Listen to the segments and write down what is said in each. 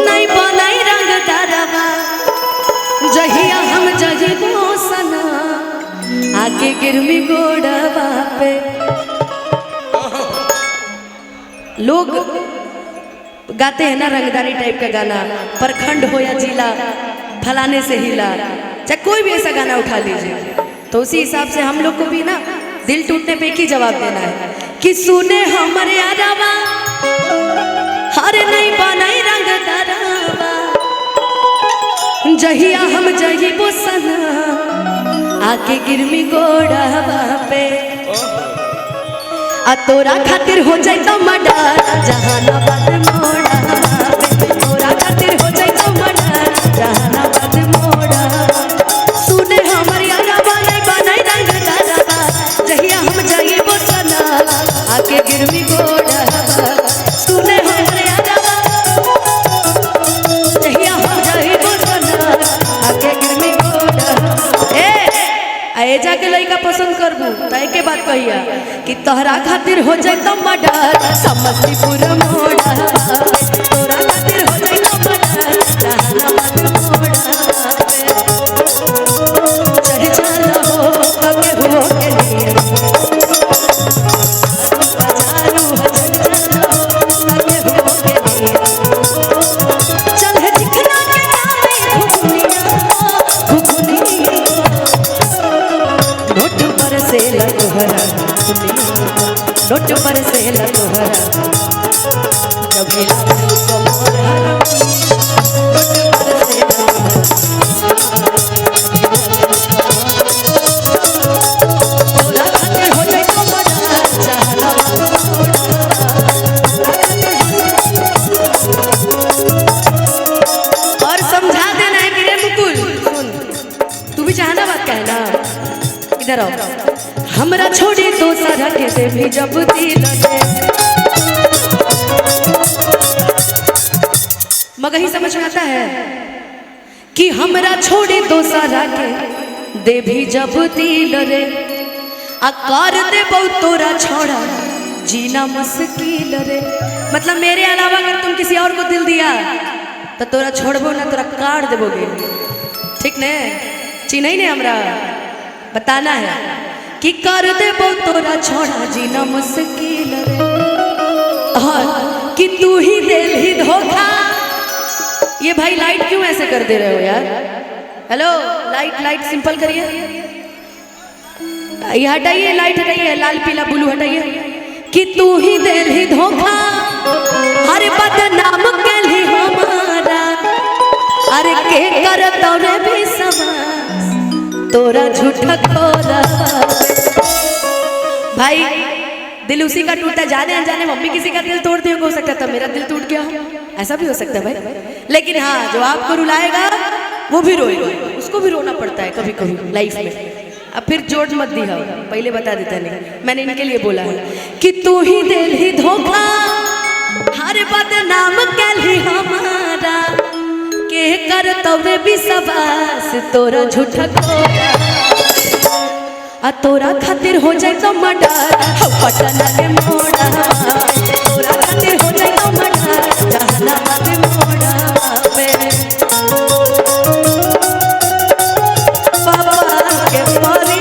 नहीं बनाई रंग तारवा जहिया हम जहिबो सना आके गिरमी गोड़वा पे। लोग गाते हैं ना रंगदारी टाइप का गाना, प्रखंड हो या जिला फलाने से हिला, चाहे कोई भी ऐसा गाना उठा लीजिए। तो उसी हिसाब से हम लोग को भी ना दिल टूटने पे की जवाब देना है कि सुने हमारे आरावा हरे नहीं बनाई रंग तारवा जहिया हम जहिबो सना आके गिरमी गोड़वा पे। आ तोरा खातिर हो जाए तो मर्डर जहानाबाद मोड़ा पे, तोरा खातिर हो जाए तो मर्डर जहानाबाद मोड़ा। सुने हमारी आरावा नहीं बनाई रंग तारवा जहिया हम जहिबो सना आके गिरमी गोड़वा। सुने हमारे आरावा जहिया हम जहिबो सना आके गिरमी गोड़वा। ए जाके लइका पसंद करबू तय के बात कहिया कि तोहरा खातिर हो जाए तो मर्डर समस्तीपुर मोड़ा, तोरा खातिर हो जाए तो मर्डर जहानाबाद मोड़ा चढ़ चल हो के हो के लिए बाजारू चढ़ चल हो के हो के लिए चल है चिकना के नामे घुघुनिया घुघुनिया नोट पर से लतोहरा नोट पर से लतोहरा जब मिला तो मोरा नोट पर से तोरा खातिर हो जाए तो मर्डर जहानाबाद मोड़ा। और समझा देना है कि रे मुकुल सुन, तू भी जहानाबाद का है ना, इधर आओ। हमरा छोड़ी तो सारा के दे भी जब दिल दे मगर ही समझ में आता है कि हमरा छोड़ी तो सारा के दे भी जब दिल रे आकार दे बहुत तोरा छोड़ा जीना मुश्किल रे। मतलब मेरे अलावा अगर तुम किसी और को दिल दिया तो तोरा छोड़बो ना, तोरा काट देबोगे, ठीक ने? चिन्ह ने हमरा बताना है कि कर देबो तोरा छोड़ा जीना मुश्किल रे। और कि तू ही दिल ही धोखा। ये भाई लाइट क्यों ऐसे कर दे रहे हो यार? हेलो लाइट लाइट सिंपल करिए, ये हटाइए, लाइट हटाइए, लाल पीला ब्लू हटाइए। कि तू ही दिल ही धोखा हर बदनाम के लिए हमारा अरे के कर तोरे भी समास तोरा झूठा खोरा। भाई दिल उसी का टूटा, जाने अनजाने मम्मी किसी का दिल तोड़ दी हो सकता था, मेरा दिल टूट गया, ऐसा भी हो सकता है भाई। लेकिन हाँ जो आपको रुलाएगा वो भी रोएगा, उसको भी रोना पड़ता है कभी कभी लाइफ में। अब फिर जोड़ मत दी हो, पहले बता देता नहीं, मैंने इनके लिए बोला है कि तू ही दिल ही धोखा हर बदनाम के लिए हमारा के कर तवे भी सबास तोरा झूठा खोरा। आ तोरा खातिर हो जाए तो मर्डर पटना के मोड़ा, तोरा खातिर हो जाए तो मर्डर जहानाबाद मोड़ा पे। पापा के परिवार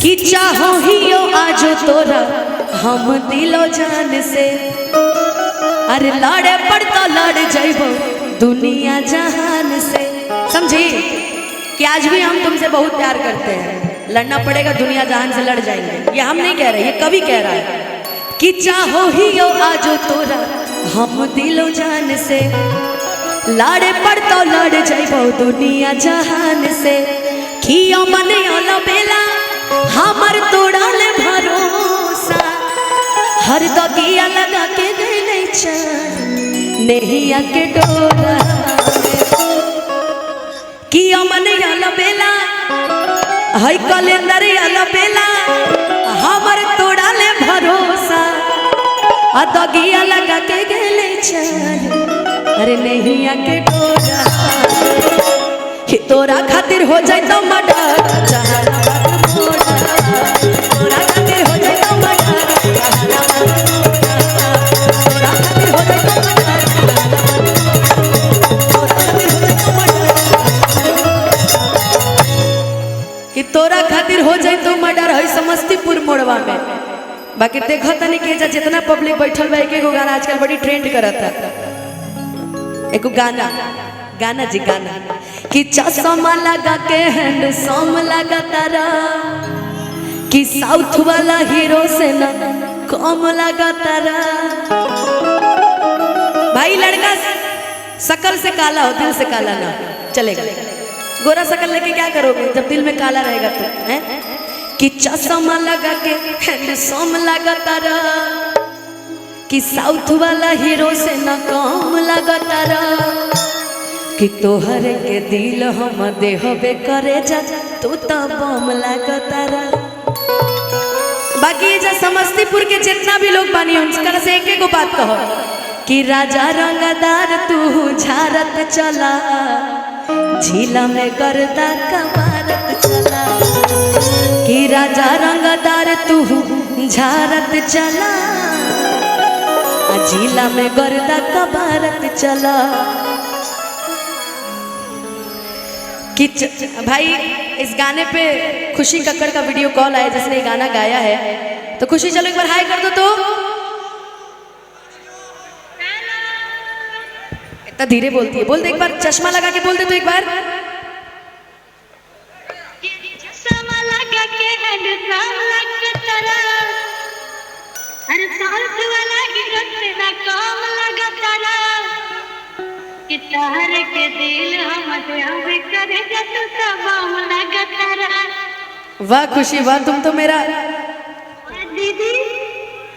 कि चाहो ही यो आज तोरा हम दिलो जान से अरे लड़े पड़ता लड़ जाइबो दुनिया जहान से। समझी कि आज भी हम तुमसे बहुत प्यार करते हैं, लड़ना पड़ेगा, दुनिया जहान से लड़ जाएंगे। ये हम नहीं कह रहे, ये कवि कह रहा है कि चाहो ही यो आज तोरा हम दिलो जान से लड़े पड़ता लड़ जाइबो दुनिया जहान से। खियो मने बेला हमर तोड़ा ले हर दगिया लगा के गइले चल नेहिया के डोरा कि अमन याला बेला हई कैलेंडर याला बेला हमर तोड़ा ले भरोसा आ दगिया लगा के गइले चल अरे नेहिया के डोरा कि तोरा खातिर हो जाए तो मर्डर जहानाबाद मोड़ा तोरा खातिर हो जाए तो मर्डर जहानाबाद मोड़ा तोरा खातिर हो जाए तो कि तोरा खातिर हो जाए तो मर्डर है समस्तीपुर मोड़वा में। बाकी देखो तनी के जितना पब्लिक बैठल बा एक गाना आजकल बड़ी ट्रेंड करता एक गाना गाना जी गाना कि चश्मा लगा के हैंडसम लगा तारा कि साउथ वाला हीरो से ना कम लगा तारा। भाई लड़का शकल से काला हो दिल से काला ना चलेगा। गोरा शकल लेके क्या करोगे जब दिल में काला रहेगा तो है कि चश्मा लगा के हैंडसम लगा तारा कि साउथ वाला हीरो से ना कम लगा तारा कि तोहरे के दिल हम देहबे करे जा तू तो बम लागतारा। बाकी ये समस्तीपुर के जितना भी लोग बानी उनका से एक एक बात कहो कि राजा रंगदार तू झारत चला झीला में गर्दा कमारत चला कि राजा रंगदार तू झारत चला झीला में गर्दा कमारत चला। कि भाई इस गाने पे खुशी कक्कड़ का वीडियो कॉल आया जिसने गाना गाया है तो खुशी चलो एक बार हाय कर दो तो इतना धीरे बोलती है बोल दे एक बार चश्मा लगा के बोल दे तो एक बार चश्मा लगा के हैंडसम लगतारा अरे साउथ वाला हीरो से ना कम लगतारा कि तोहरे के दिल हम देहबे करे जा तू तो बम लगतारा। वाह खुशी वाह तुम तो मेरा दीदी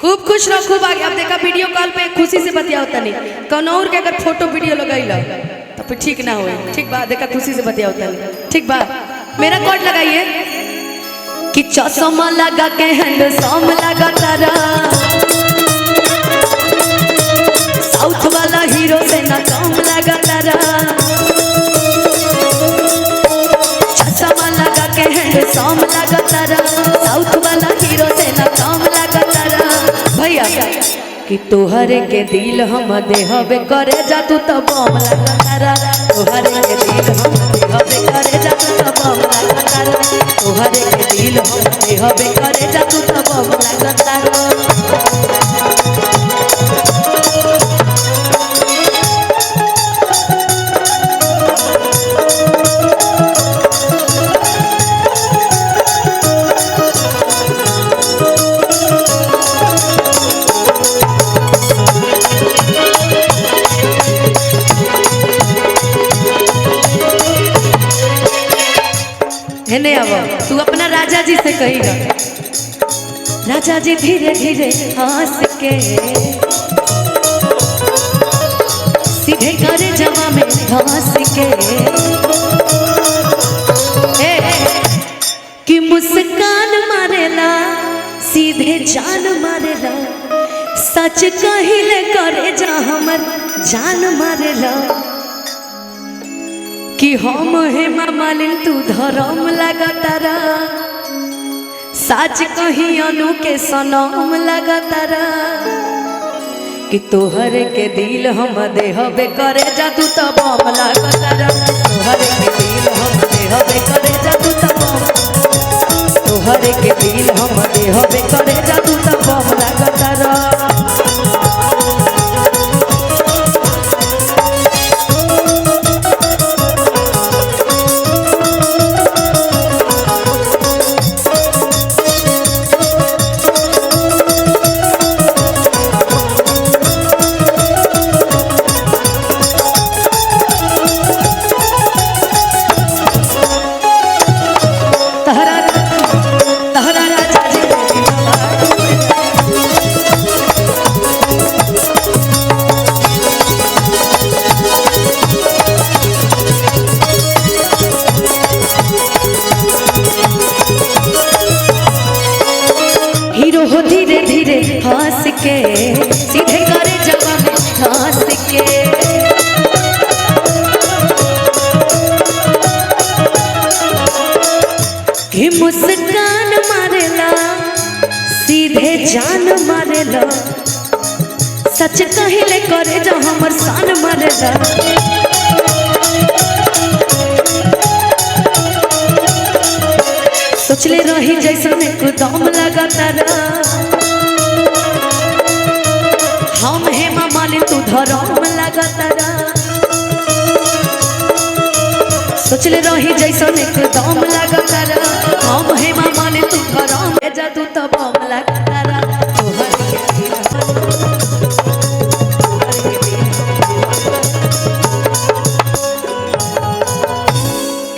खूब खुश रहो खूब आगे। अब देखा वीडियो कॉल पे खुशी से बतिया होता नहीं कौनौर के अगर फोटो वीडियो लगाई ला तो फिर ठीक ना हो ठीक बा देखा खुशी से बतिया होता नहीं ठीक बा। मेरा कोड लगाइए कि चश्मा लगा के हैंडसम लगा तारा साउथ वाला हीरो से ना कम लगा तारा चश्मा लगा के हैंडसम लगा तारा साउथ वाला हीरो से ना कम लगा तारा। भैया कि तोहरे के दिल हम देहबे करे जा तू तो बम लगा तारा तोहरे के दिल हम देहबे करे जा तू तो बम लगा तारा तोहरे के दिल हम देहबे करे जा तू तो बम लगा तारा। है अब तू अपना राजा जी से कहेगा राजा जी धीरे धीरे हंस के सीधे करे जमा में धंस के कि मुस्कान मारेला सीधे जान मारेला सच कहिले करे जा हमर जान मारेला कि हम हेमा मालिन तू धर्म लगातारा साच कहीं अनु के सनम लगातारा कि तोहरे के दिल हम देहबे करे जा तू तो बम लगातारा तोहरे के दिल हम देहबे करे जा तू तो बम तोहरे के दिल हम देहबे करे जा तू तो बम लगातारा। तहरा राजा जी हंस के सीधे करे जवाब हंस के। कि मुस्कान मारेला सीधे जान मारेला, सच कहिले करे जो हमर शान मारेला। सोचले रही जैसन एकदम लगातार, हम हेमा मालिनी तू धरम लगातार। सोचले रही जैसन एकदम लगातार, हम हेमा मालिनी तू धरम जा तू तो बम लगातार।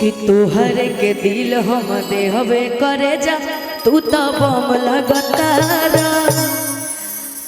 कि तोहर के दिल हम देहबे करे जा तू तो बम लगातार।